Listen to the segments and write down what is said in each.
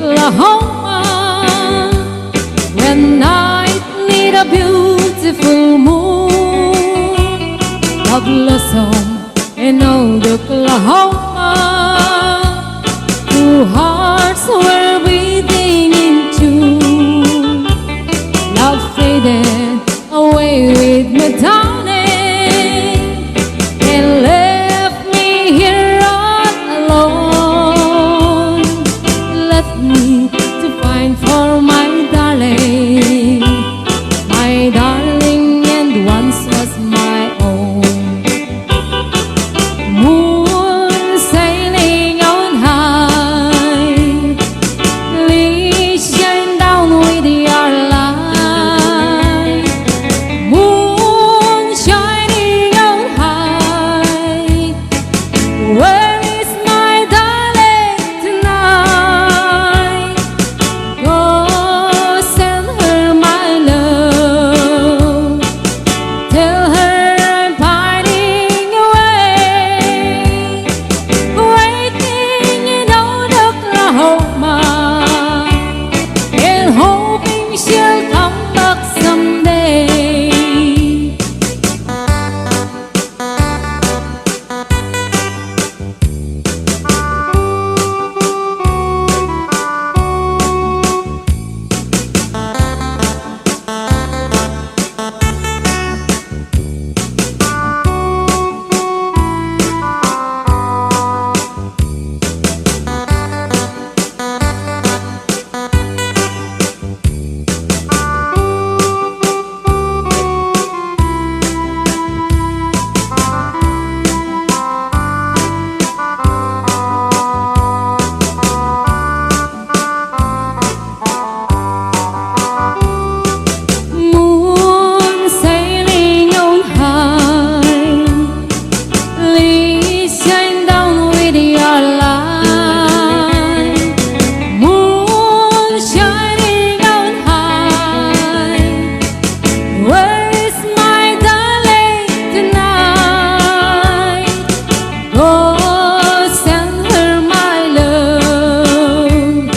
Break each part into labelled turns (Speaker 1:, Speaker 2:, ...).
Speaker 1: Oklahoma. When I need a beautiful moon of blossom in old Oklahoma, two hearts were beating in tune. Love faded away with me, darling, and left me here all alone. Left me to find for my darling, and once was my own. Moon sailing on high, please shine down with your light. Moon shining on high, where is my darling tonight? Go send her my love, tell her I'm pining away, waiting in old Oklahoma, and hoping she'll come back someday. Moon sailing on high, please shine down with your light. Moon shining on high, where is my darling tonight? Go send her my love,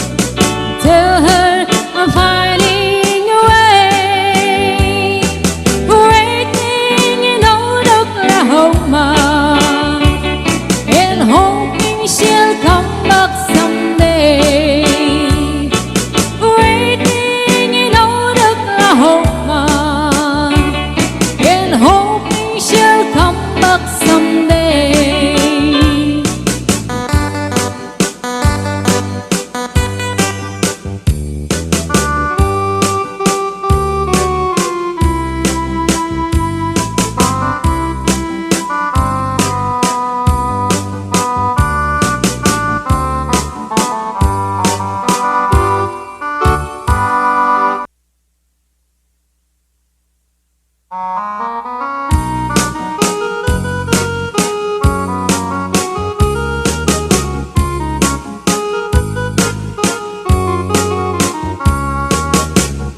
Speaker 1: tell her I'm pining away, waiting in old Oklahoma, and hoping she'll come back someday. Waiting in old Oklahoma, and hoping she'll come back someday.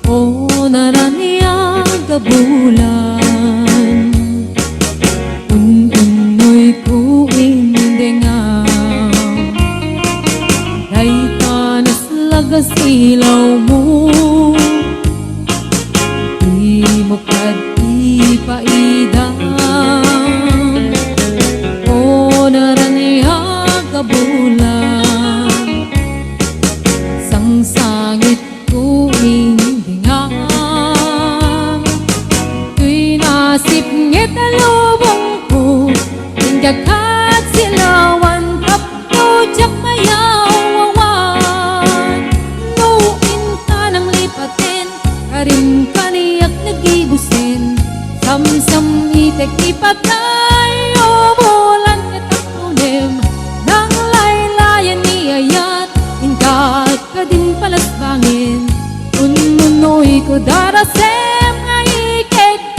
Speaker 1: O naraniyaga bulan, unoy kuindengaw, kay tanas lagas ilaw mo, di mo kad ipaidang. O naraniyaga bulan, sang sangit kuindengaw, tuy nasip ngit alubong ko, tinggakat silawan tapno jak mayawawan. Nuin ka ng lipatin, karin kaniyak nagigusin, samsam itek ipatay o bulan katakunim, nang laylayan ni ayat, ingkat ka din palasbangin, ununoy ko darasem nga ikekten.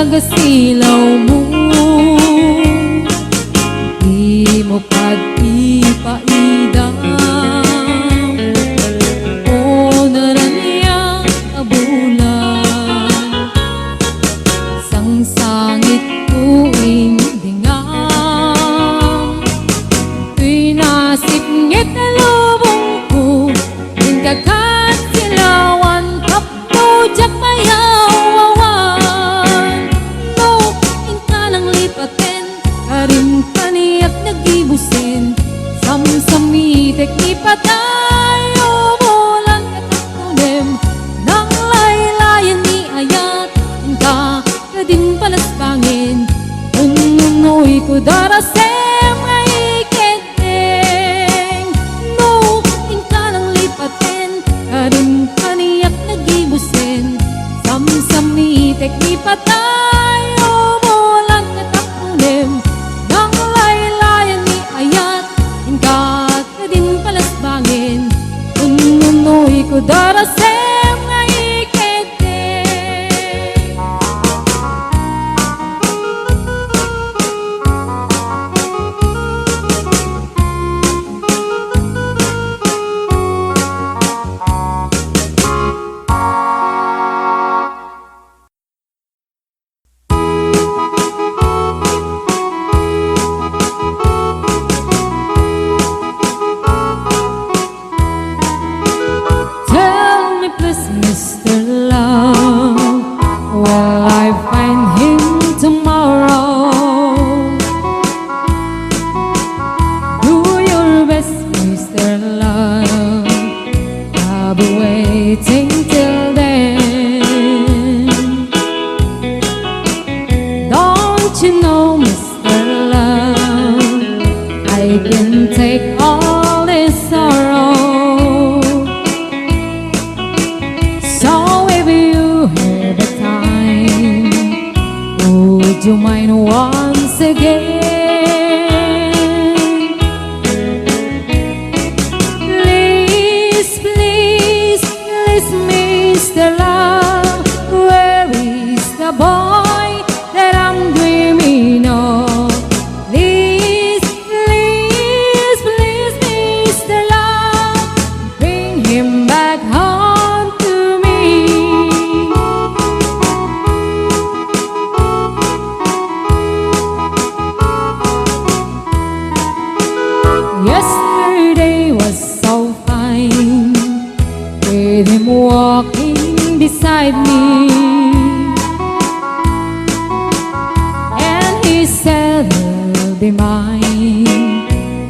Speaker 1: tagasilaw mo. Di mo pag-ipaidam o naraniya abulan sang sangit tuwing dingam. Tuy nasip ngit na lubong ko din kakat silawan kapto jak mayawawan. No, inka nang lipaten karim kaniyak nagibusin samsamitek ni patayo bulan katakunem nang laylayan ni ayat inka kadin palasbangin ununoy ko darasem ay keteng. No, inka nang lipaten karim kaniyak nagibusin samsamitek ni patayo bulan katakunem nang laylayan ni ayat inka kadin palasbangin ununoy ko darasem ay keteng. Tell me please, Mr. Love, will I find him tomorrow? Do your best, Mr. Love, I'll be waiting till then. Don't you know, Mr. Love, I can take all this sorrow. So if you have the time, would you mind once again? Please, please, please, Mr. Love, where is the boy that I'm dreaming of? Please, please, please, Mr. Love, bring him back home to me. Yesterday was so fine, with him walking beside me, and he said he'll be mine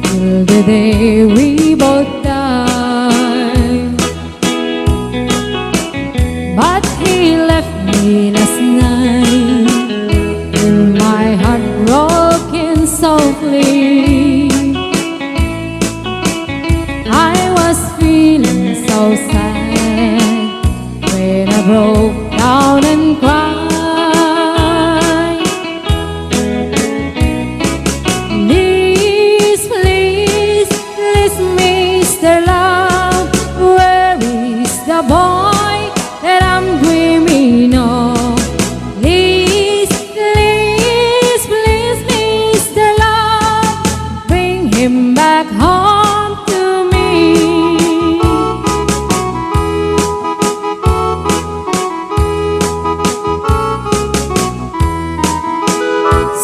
Speaker 1: till the day we both die. But he left me last night with my heart broken softly. I was feeling so sad when I broke down and cried. Please, please, please, Mr. Love, where is the boy that I'm dreaming of? Please, please, please, Mr. Love, bring him back home to me.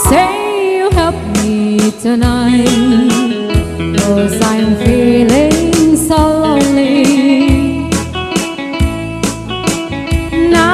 Speaker 1: Say you help me tonight, 'cause I'm feeling so lonely. Now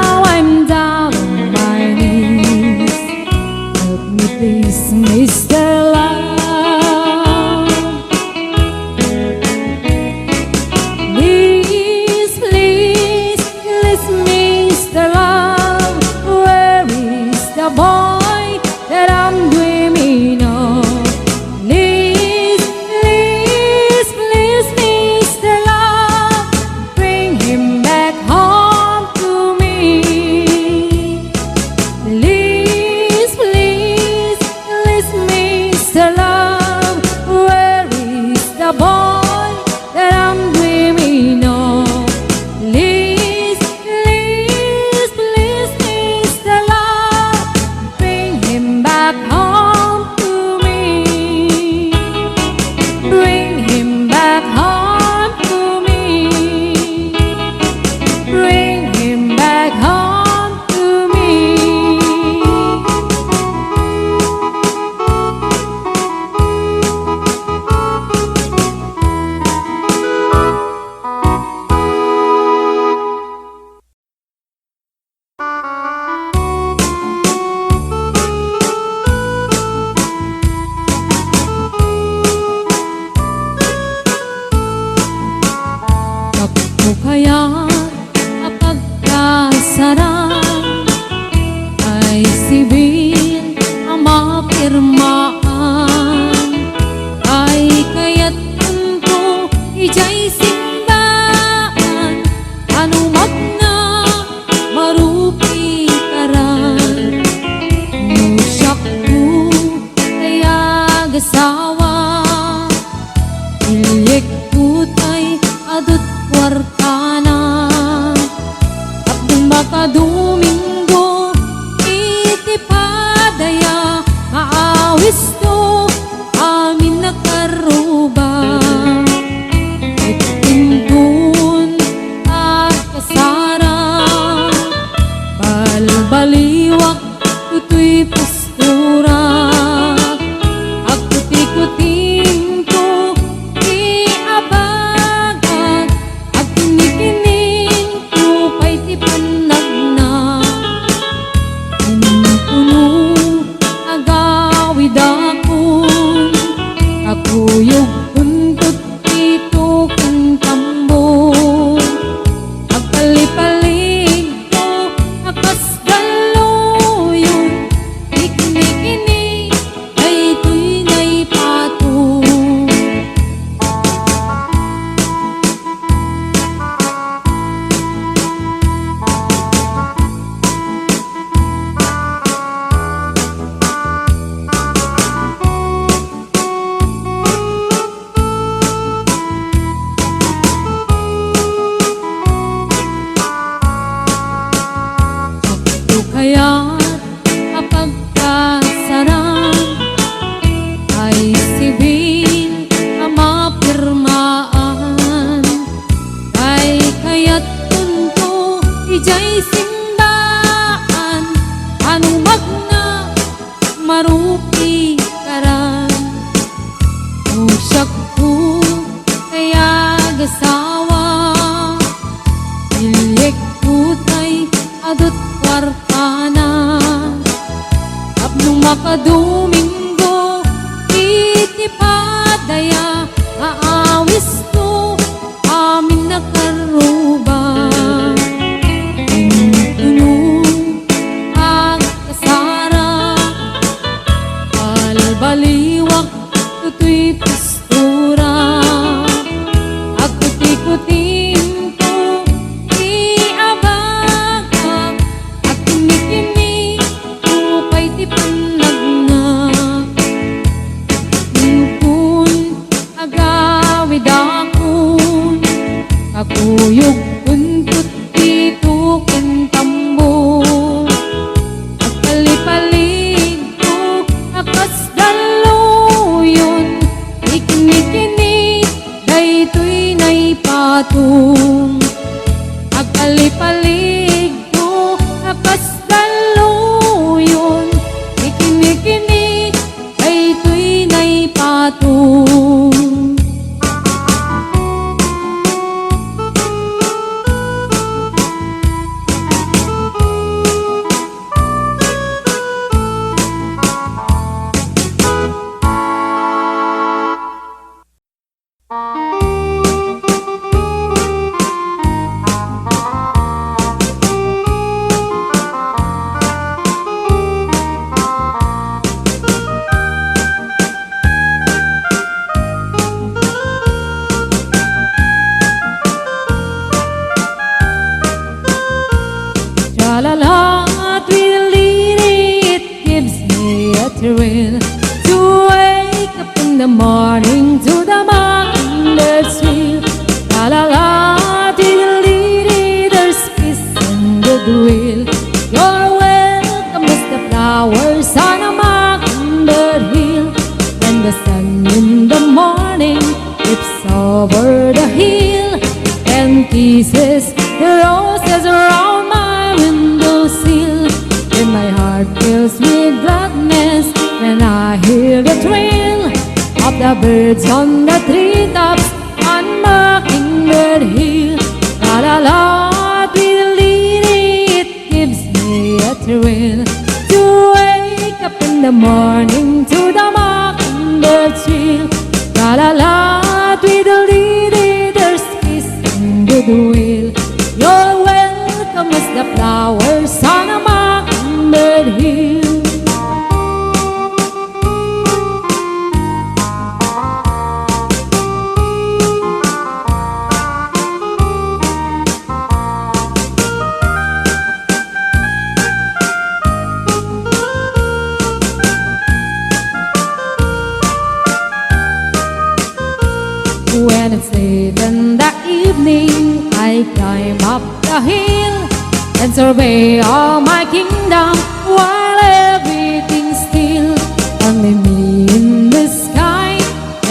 Speaker 1: Ijay simbaan anong magna marupi karan usyak ko kaya gasawa ilik putay adot kwartana tapno makadomingo itipadaya aawis ko amin nakaruba baliwak tutoy postura at kuti-kutin ko iabagak at kini-kini upay ti panagnak Nukun agawid akon kakuyog kuntut dito kentambo at pali-palig ko akas Ikini-kini daytoy nay patung agkalipalig ko akas daluyon Ikini-kini daytoy nay patung La-la-la, tweedledee, it gives me a thrill to wake up in the morning to the mockingbirds squeal. La-la-la, tweedledee, there's peace and goodwill. You're welcome as the flowers on a mockingbird hill. When the sun in the morning dips over the hill and kisses the roses around my windowsill, and my heart fills with gladness when I hear the trill of the birds on the treetops on Mockingbird Hill. La la la, tweedledee, it gives me a thrill to wake up in the morning to the mockingbird trill. La la la, tweedledee, there's peace and goodwill. You're welcome as the flowers on a mockingbird hill. When it's late in the evening, I climb up the hill and survey all my kingdom while everything's still. Only me in the sky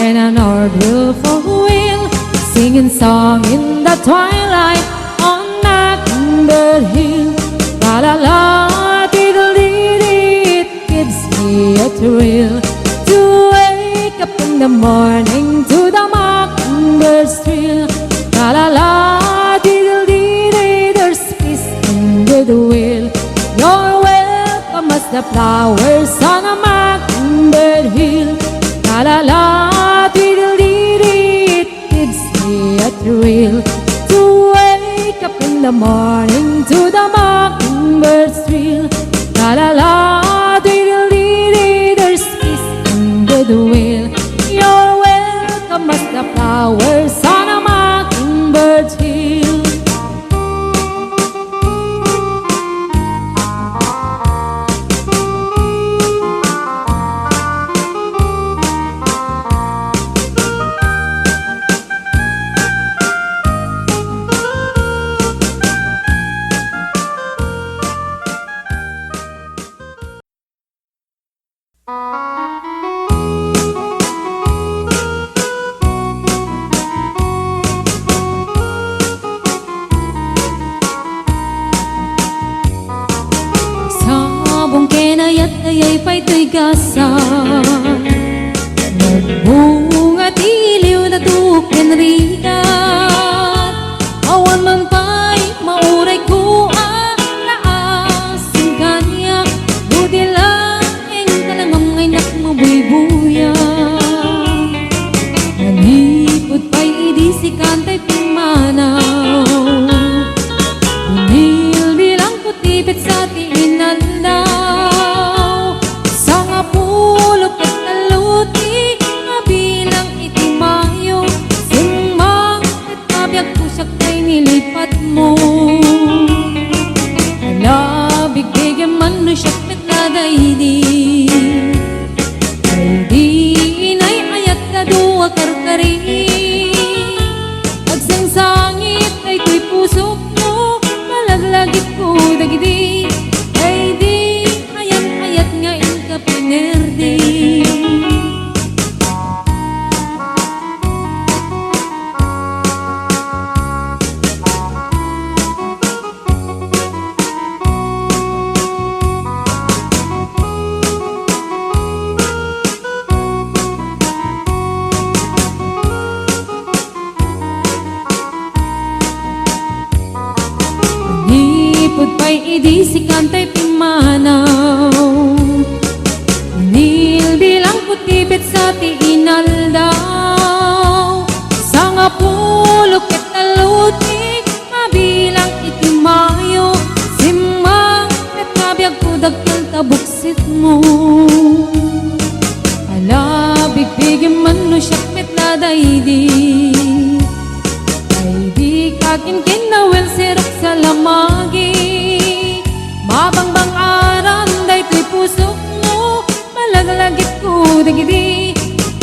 Speaker 1: and an old willful wheel, singing song in the twilight on Mockingbird Hill. La la la, tweedledee, it gives me a thrill to wake up in the morning to the mockingbird's trill. La la la, tweedledee, there's peace in goodwill. You're welcome as the flowers on a mockingbird hill. La la la, tweedledee, it gives me a thrill to wake up in the morning to the mockingbird's trill. La la la, tweedledee, there's peace in goodwill. You're welcome as the flowers on a mockingbird's hill. ayay pa'y to'y gasa. Nagbunga tiliw na tuken rigat, awan man pa'y mauray ko naasin kanya. Buti lang kalamang ngay nakmabuy-buya. Nanipod pa'y idisikan ta'y pimanaw, binilbilang putipit sa tiinandaw. Sa nga pulok at naluti, mabilang itimayo, sumang at mabiyag pusak ta'y nilipat mo. Alabig bigyan man no siyak met na daydi, ay di inay ayat na duwa karkari. Agsang sangit ay ko'y pusok mo, malaglagit ko dagidi, ay di ayat nga inka pinerdi. Nipod pa'y idisikan ta'y pimanaw, nilbilang putibit sa tiinaldaw. Sa nga pulok at nalutik, mabilang itimayo, simang at nabiyag ko dagkang kabuksit mo. Alabig bigyan man no siyak met na daydi, ay di kakin kinawel sirok sa lamagi. Mabangbang aram day to'y pusok mo, malaglagit ko dagidi,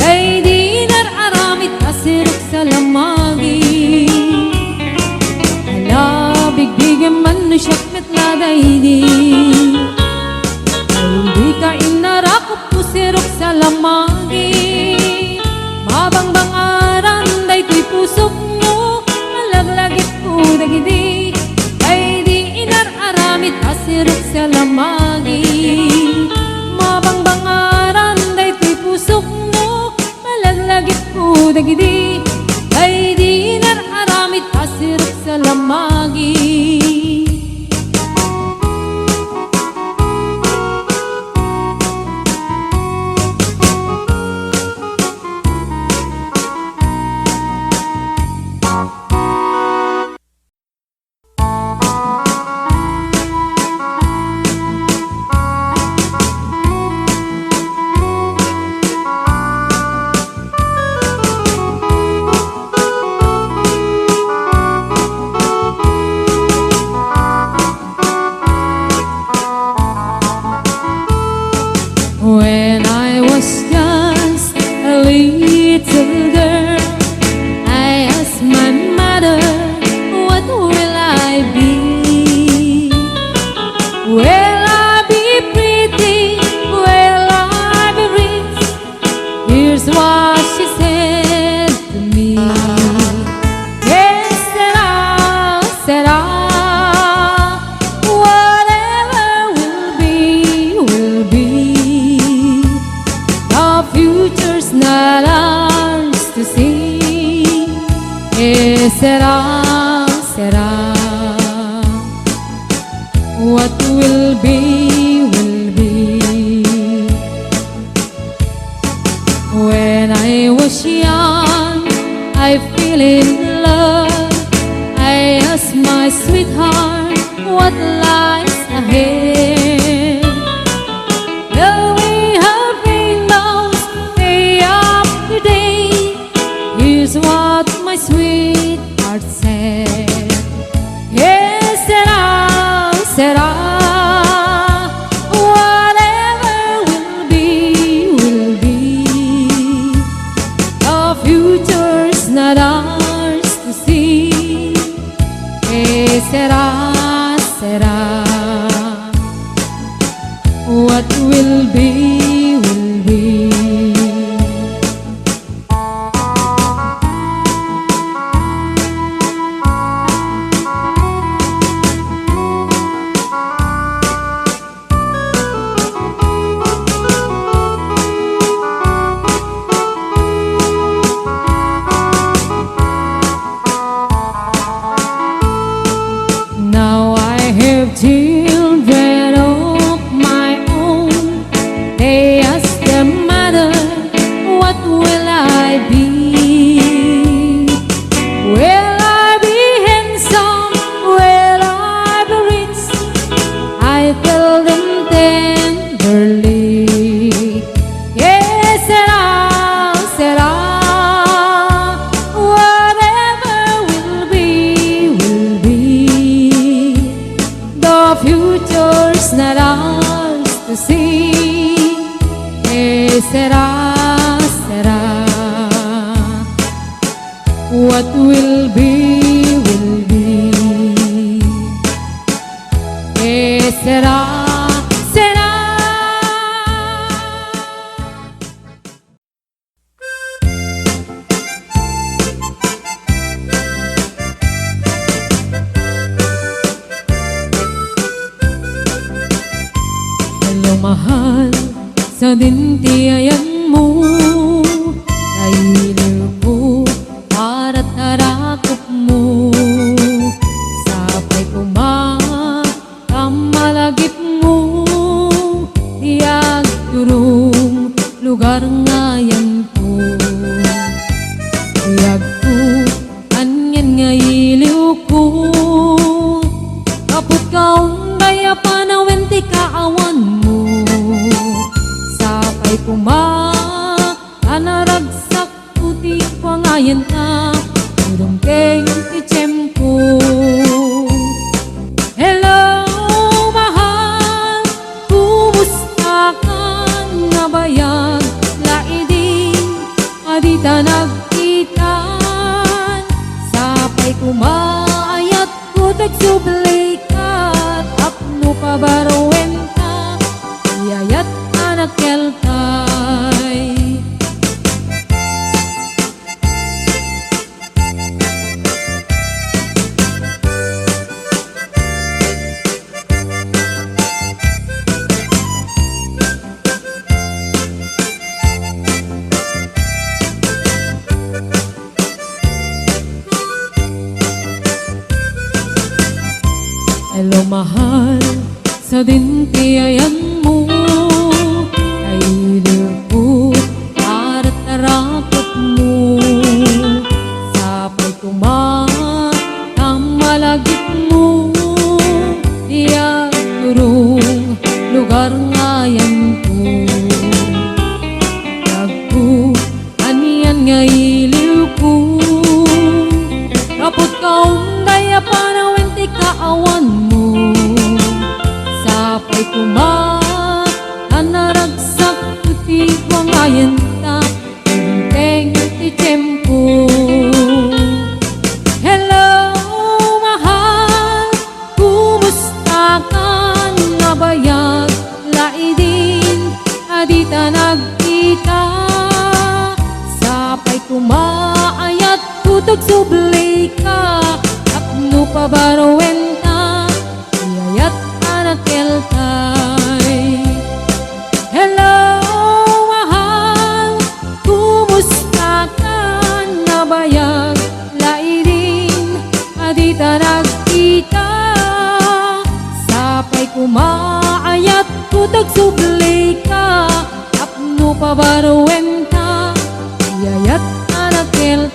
Speaker 1: ay di nararamit asirok sa lamagi. Alabig bigyan man no siyak met na daydi, ay di ka inarakot ko sirok sa lamagi. Mabangbang aram day to'y pusok mo, malaglagit ko dagidi, ay di inararamit asirok sa lamagi. Mabangbang aram day to'y pusok mo, malaglagit ko dagidi, ay di inararamit asirok sa lamagi. When I was just a little girl, I asked my mother, what will I be? Will I be pretty? Will I be rich? Here's what she said to me. Yes, said I, whatever will be, will be. The future's not ours to see. Eh, será, what will be, will be. When I was young, I fell in love. I asked my sweetheart, what lies ahead? Will we have rainbows day after day? Here's what my sweetheart said. Yes, said I, whatever will be, will be. The future's not ours to see. Eh, said I, what will be, will be. have children of my own. They ask their mother, what will I be? Will I be handsome? Will I be rich? I tell them tenderly, yes, será. Whatever will be, will be. The future's not ours to see. Yes, será. What will be, will be. Eh, será. Hello, mahal, sa dintiayan mo. Nailiw ko para tarakop mo. Sabay kumamalagip mo. Iyag turong lugar ngayon ko. Iyag ko, anyan nga iliw ko. Kaput kaong daya panawin ti kaawan mo. Sabay anaragsak puti pangayan ta. Turong keng tichem ko. Hello, mahal, kumusta ka na bayag? Laidin, adita nagkitan. Sapay kumaayat ko tagsublikat. Apno pabarwen ka, iyayat anak keltay. Hello, mahal, sa dintiayan mo. Nailiw ko para tarakot mo. Sapay kumamalagip mo. Iyag turong lugar ngayon ko. Yagko, aniyan nga iliw ko. Kapot kaong daya panawin ti kaawan mo. Sapay anaragsak puti wangayan ta. Teng ti tempo. Hello, mahal, kumusta ka na bayag? Laidin, adita nagkita. Sapay kumaayat tutog sublay ka. Apno pabarwen ta, iyayat anak keltay. Hello, mahal, kumusta ka na bayag? Laidin, adita nagkita. Sapay kumaayat tutog sublay ka. Apno pabarwen ta, iyayat anak keltay.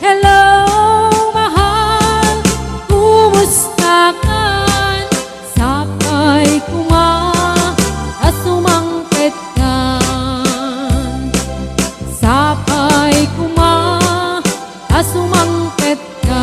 Speaker 1: Hello, mahal, kumusta ka? Sapay asumangpet ka. Sapay asumangpet ka.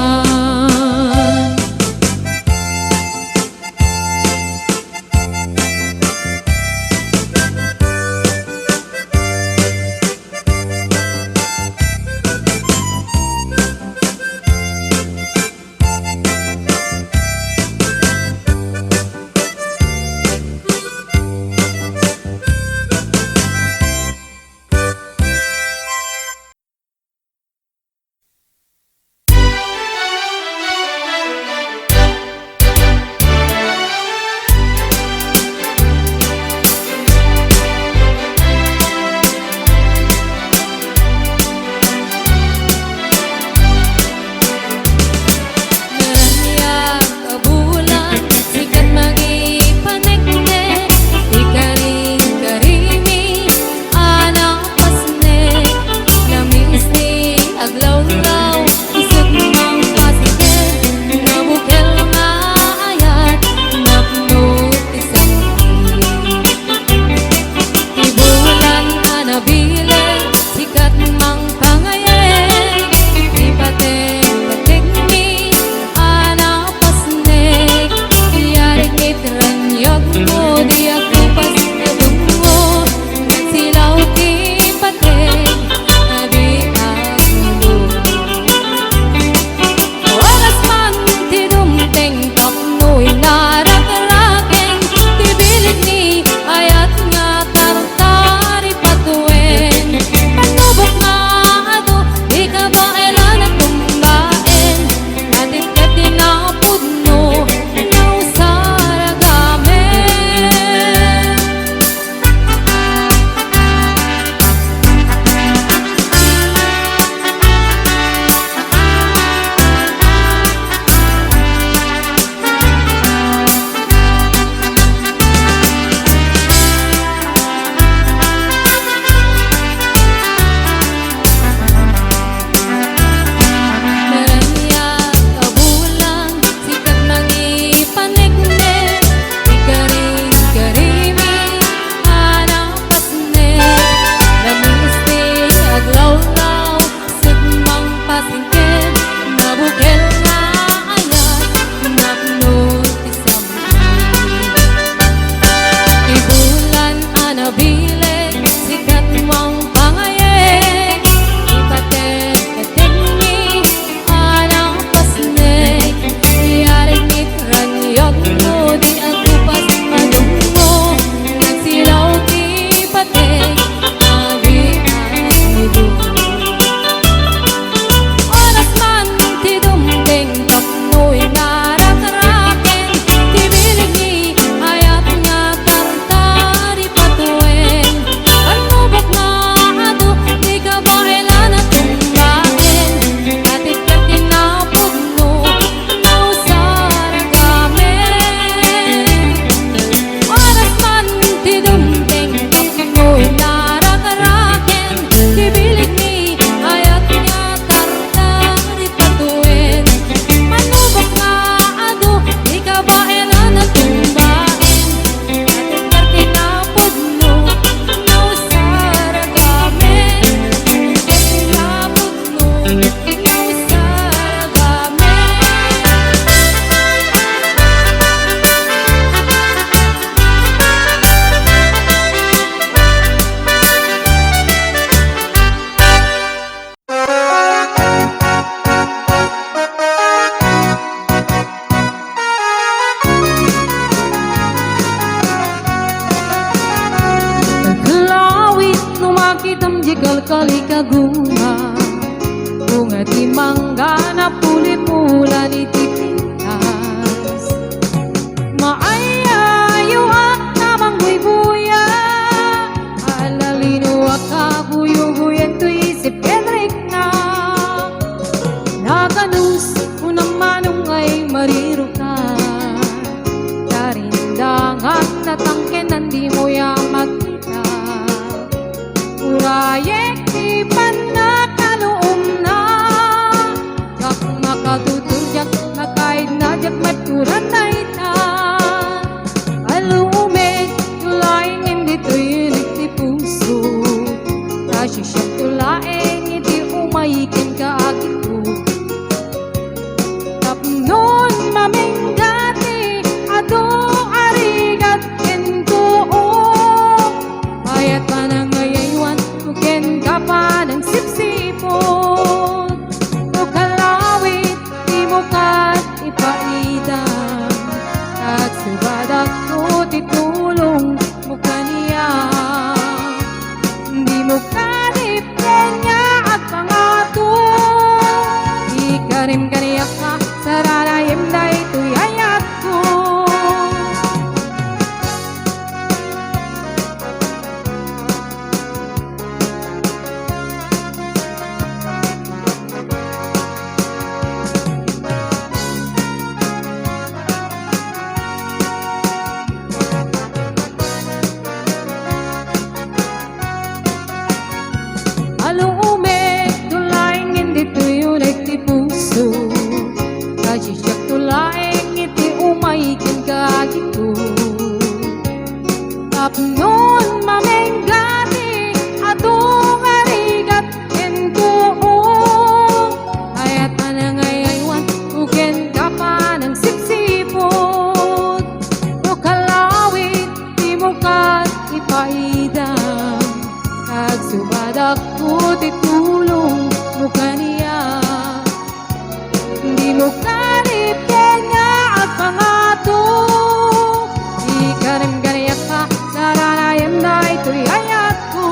Speaker 1: kali kaguma bunga ti mangga na puli-pulan iti pintas maayayo ak namang buy-buya alalino ak buyo-buyan to isip Kendrick na nakanus unamanong ay mariro ka karindangan na tangkenan di mo ya magkita urayek di panakaluom na kak makatutulyak nakait na jak maturan na ita alumit tulaing hindi to ilik ti puso kasi siya tulaing hindi umayikin ka agito tapnon maminggati ato arigat kento bayat pa na ngayaywan tuken ka pa ng sipsipon o kalawit di mo kat ipaidam at subadak ko titulong mo kaniya di mo kanipin niya at pangato ikarim kaniyak ka sararayim na ito'y ayat ko alume tulaing hindi tuyulik ti puso kasi siya tulaing iti umayikin ka gito tapnon maminggati atong arigat kento ayat na nangayaywan tuken ka pa ng sipsipot o kalawit di mo kat ipaidam kag subadak ko titulong mo kaniya di mo kanipin niya at pangato ikarim ganiyak ka saranayam na ito'y ayat ko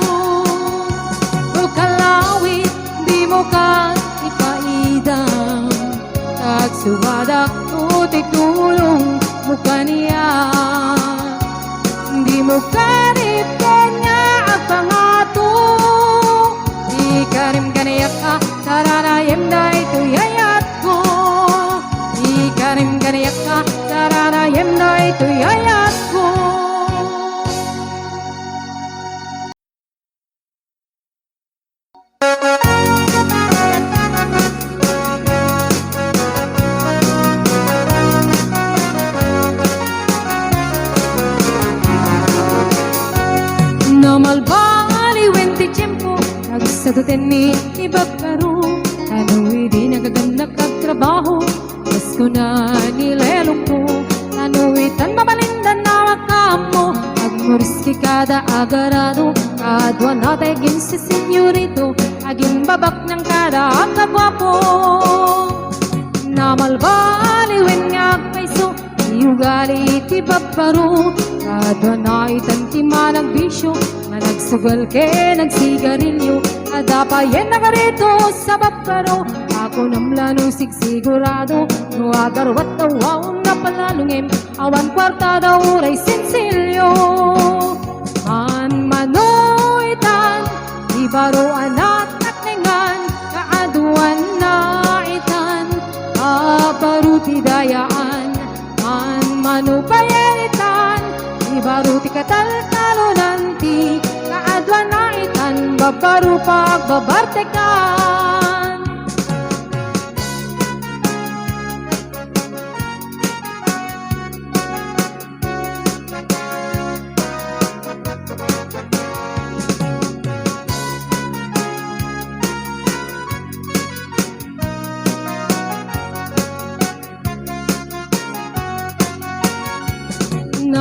Speaker 1: o kalawit di mo ka ipaidam kag subadak ko titulong mo kaniya di mo kanipin niya at pangato ikarim ganiyak ka saranayam na ito'y ayat ko ikarim ganiyak ka saranayam na ito'y ayat ko namalbaliwen ti tiyempo nagsatuten ni ibagkaro Ano'y di nagaganap kagtrabaho Pasko na nilelong ko Ano'y tan mabalindan na wakamo Agmuriski kada agarado Kadwa nategin si senyorito Aging babak ng kada kagwapo Namalbaliwen nga paiso Iugali ti babaro Kadwa na itantima ng bisyo Na nagsugal ke nagsigarilyo Adapayen na karito sa babaro Ako namlano sigsigurado No agarwat awawang na palalungim Awan kwarta daw ray sinsilyo Man manoitan Ibaro anak takningan Kaaduan na itan Abaro ti dayaan Man manupayeritan Ibaro ti kataltalo nanti Kaadwan na itan Babaro pagbabartekan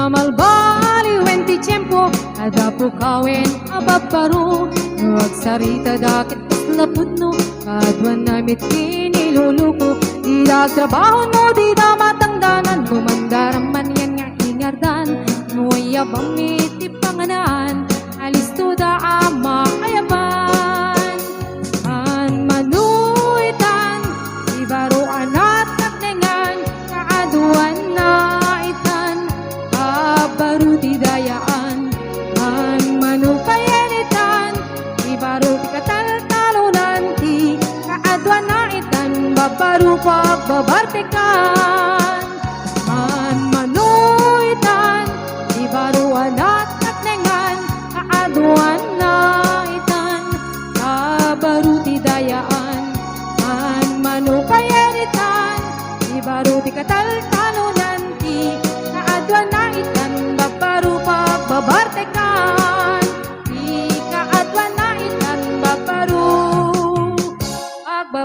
Speaker 1: Namalbaliwen ti tiyempo Ada po kawin ababaro Huwag sarita dakit lapud no Kadwan namit kiniluluko Di trabaho no di da matangdanan Kumandaraman yan nga ingardan Nuwayabang iti panganan Alis to da ama ayaban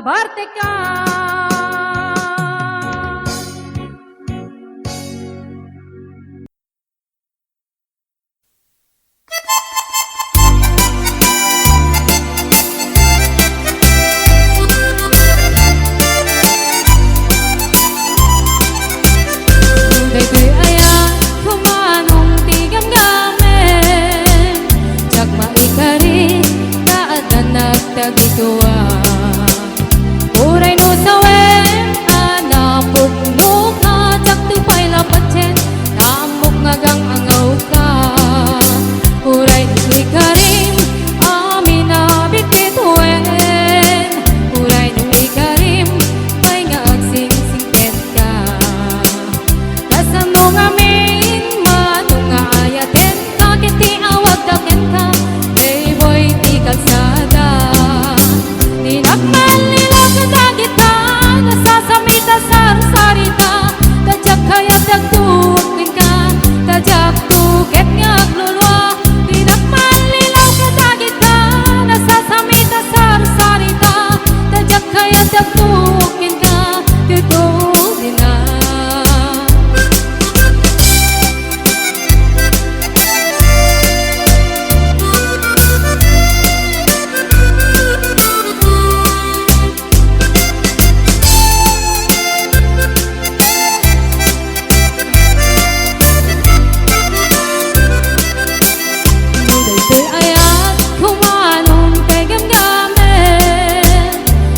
Speaker 1: magabarte ka. Daytoy aya kumanong tigam gamen, jak maikari daadan nagtagituwa. Uray no sawem anapod no ka, jak tupay lapatsen namok ngagang angaw ka. Uray no ikarim amin abit bituen, uray no ikarim may nga agsingsingket ka. Kasano nga min manong nga ayaten ka, kiti awag daken ka, playboy ti kalsada. Tinakman nila kadagit ka, nasasamita sarsarita, tadyak kaya dagtukin ka, tadyak tuket nga aglulwa. Tinakman nila kadagit ka, nasasamita sarsarita, tadyak kaya dagtukin ka, dito din na. Daytoy ayat kumanong kay gamgamen,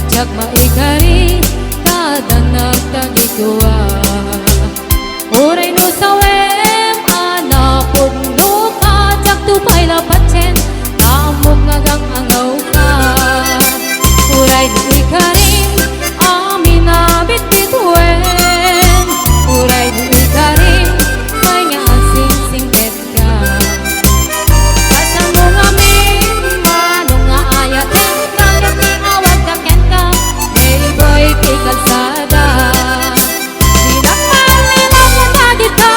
Speaker 1: jak maikari kada nagtagituwa. Uray no sawem anapod no ka, jak tupay lapatsen namok ngagang angaw ka. Uray no ikarim amin abit bituen, uray no ikarim may nga agsingsingket ka. Kasano nga min manong nga ayaten ka, kati awag daken ka, playboy ti kalsada. Tinakman nila kadagit ka,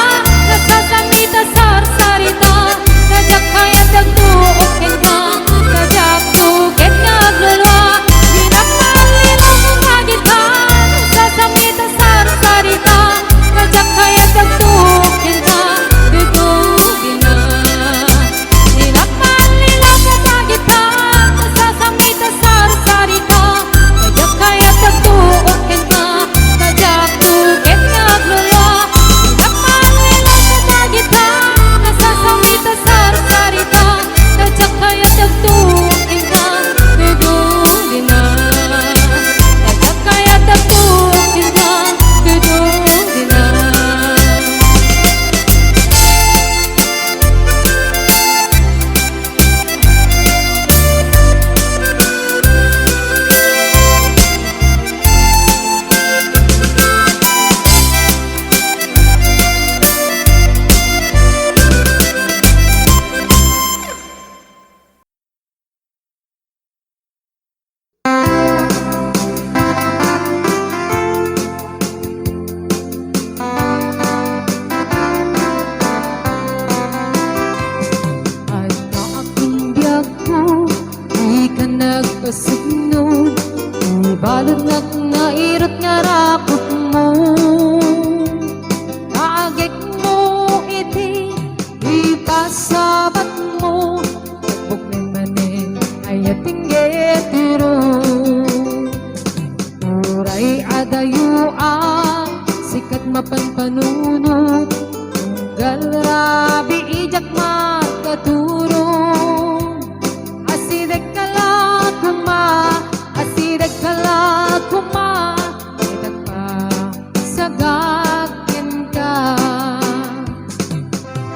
Speaker 1: nasasamita sarsarita, tadyak kaya dagtuoken ka, tadyak tuket nga aglulwa. Tinakman nila kadagit ka, nasasamita sarsarita, tadyak kaya dagtuoken ka, dito din na. Tinakman nila kadagit ka, nasasamita sarsarita, tadyak kaya dagtuoken ka, tadyak tuket nga aglulwa. Tinakman nila kadagit ka, nasasamita sarsarita, tadyak kaya dagtuoken ka, dito din na. Tadyak kaya dagtuoken ka, dito din na. At aking biyag mo, di ka nagpasignod, di balod nga irot nga rakot mo. Kaagik mo iti, di pasabat mo, tapok ni manin ay ating getiro. Uray adayua, sikat mapanpanunot, tunggal rabi ijak makaturong. Asidek kala kuma, asidek kala kuma, idag pa sagakin ka.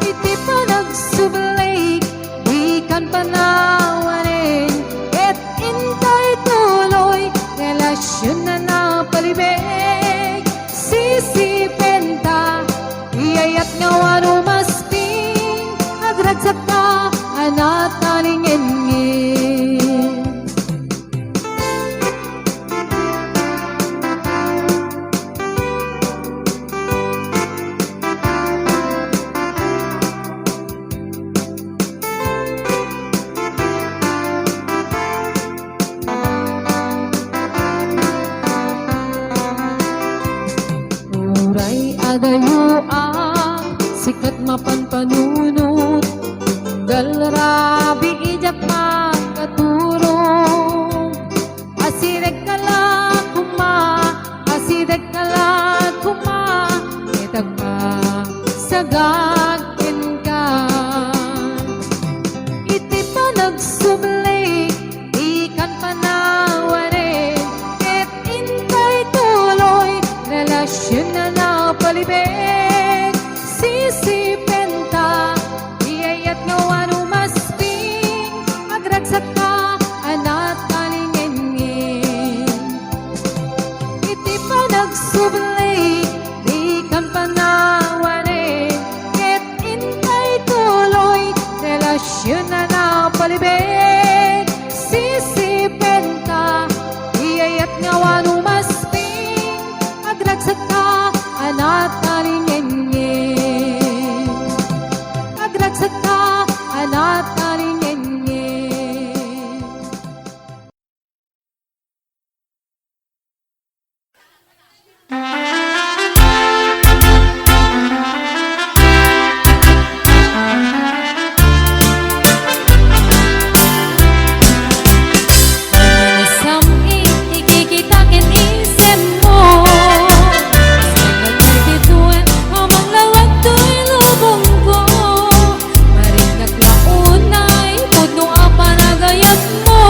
Speaker 1: Iti pa nagsubalik, di kan panawanin, et intay tuloy, relasyon na napalibig. Sisipin ta, iyayat nga wano masping, Kay adayuan sikat mapanpanunot galrabi ijak makaturong asidek kalat kuma itag pa sagagin ka iti pa nagsubli ikan panawari et intay tuloy relasyon na napalibig sisipenta iyayat nga wano masping agragsak ka anat kalingengin iti pa nagsubli ikan panawari et intay tuloy relasyon na napalibig sisipenta iyayat nga wano masping agragsak ka anat kalingengin agragsak ka anat kalingengin. Isang ikikitakin isip mo sa nagtitituan amang lawag to'y lubong ko maring naglaunay puno ang panagayat mo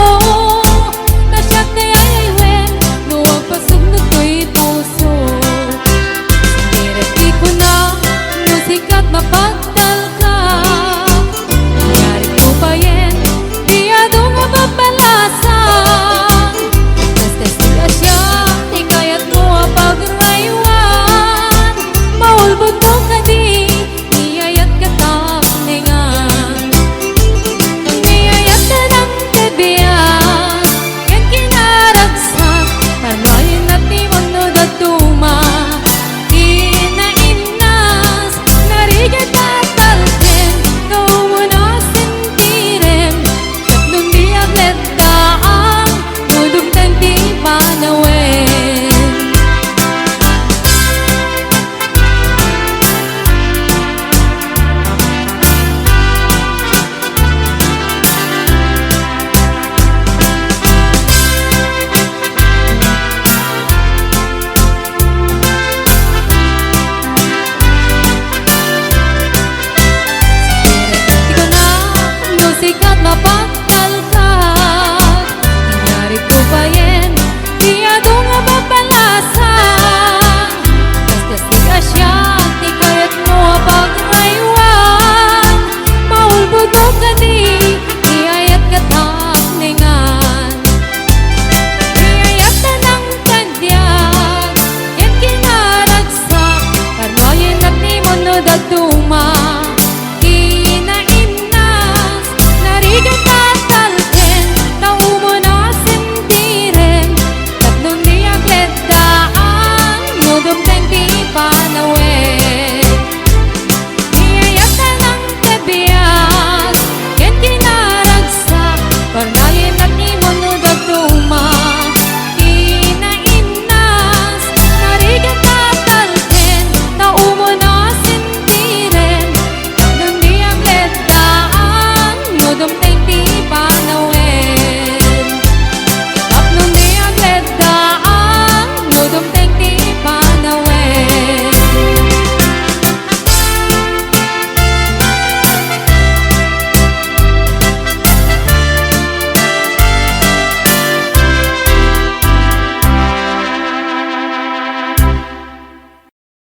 Speaker 1: nasyak na yayaywen nuwag pasugnog ko'y puso direti ko na musikat mapagdal ka nangyari ko pa yan di ado nga mapalasan basta sila siya ikayat mo ang pagraywan maulbot mo ka di iyayat ka tapningan iyayat ka ng tebiyas yan kinaragsak panoyin at di mo no datuma di na inas narigat at talken kaumuno sentiren tatlong di aglet daang nudugtan di panawin Ikaw na musikat mapagdal ka nangyari ko ba yan di ado nga mapalasan basta sila siya ikayat mo ang pagraywan maulbod mo ka di iyayat ka tapningan iyayat na ng tagdyag yan kinaragsak karnoyin at ni mo no datuma